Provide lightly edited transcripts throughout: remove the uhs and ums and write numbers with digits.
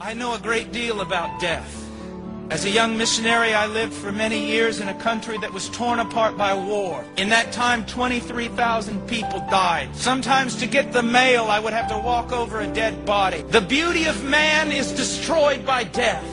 I know a great deal about death. As a young missionary, I lived for many years in a country that was torn apart by war. In that time, 23,000 people died. Sometimes to get the mail, I would have to walk over a dead body. The beauty of man is destroyed by death.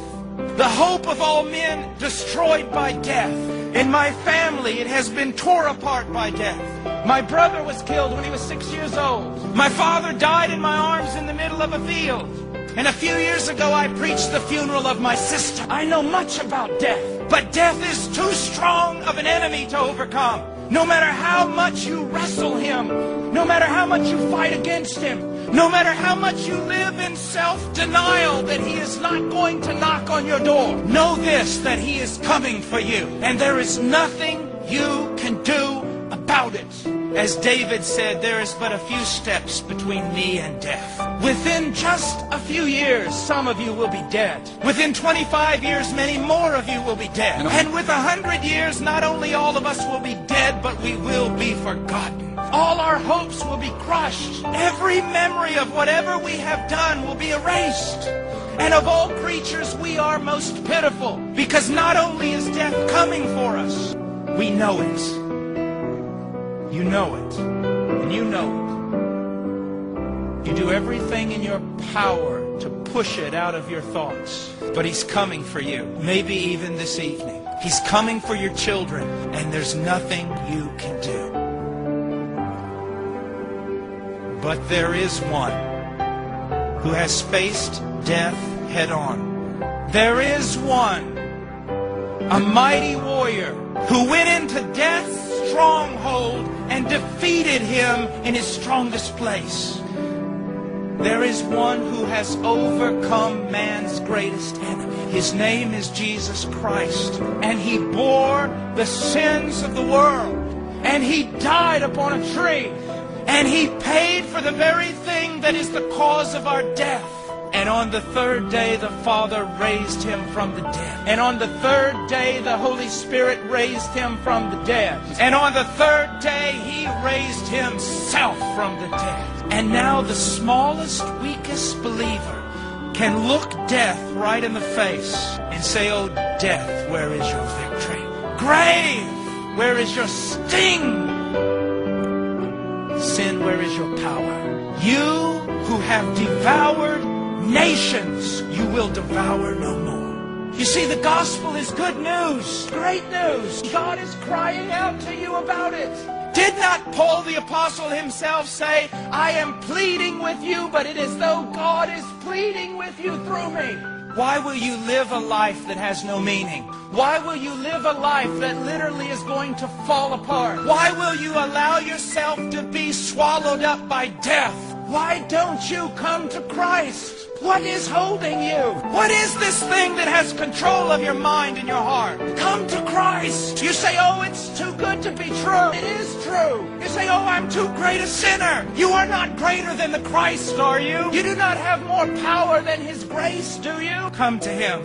The hope of all men destroyed by death. In my family, it has been torn apart by death. My brother was killed when he was 6 years old. My father died in my arms in the middle of a field. And a few years ago, I preached the funeral of my sister. I know much about death, but death is too strong of an enemy to overcome. No matter how much you wrestle him, no matter how much you fight against him, no matter how much you live in self-denial that he is not going to knock on your door, know this, that he is coming for you, and there is nothing you can do about it. As David said, there is but a few steps between me and death. Within just a few years, some of you will be dead. Within 25 years, many more of you will be dead. And with 100 years, not only all of us will be dead, but we will be forgotten. All our hopes will be crushed. Every memory of whatever we have done will be erased. And of all creatures, we are most pitiful, because not only is death coming for us, we know it. You know it, and you know it. You do everything in your power to push it out of your thoughts. But he's coming for you, maybe even this evening. He's coming for your children, and there's nothing you can do. But there is one who has faced death head on. There is one, a mighty warrior, who went into death's stronghold and defeated him in his strongest place. There is one who has overcome man's greatest enemy. His name is Jesus Christ, and he bore the sins of the world, and he died upon a tree, and he paid for the very thing that is the cause of our death. And on the third day, the Father raised him from the dead. And on the third day, the Holy Spirit raised him from the dead. And on the third day, he raised himself from the dead. And now the smallest, weakest believer can look death right in the face and say, "Oh, death, where is your victory? Grave, where is your sting? Sin, where is your power? You who have devoured nations, you will devour no more." You see, the gospel is good news, great news. God is crying out to you about it. Did not Paul the apostle himself say, "I am pleading with you, but it is though God is pleading with you through me"? Why will you live a life that has no meaning? Why will you live a life that literally is going to fall apart? Why will you allow yourself to be swallowed up by death? Why don't you come to Christ? What is holding you? What is this thing that has control of your mind and your heart? Come to Christ. You say, "Oh, it's too good to be true." It is true. You say, "Oh, I'm too great a sinner." You are not greater than the Christ, are you? You do not have more power than his grace, do you? Come to him.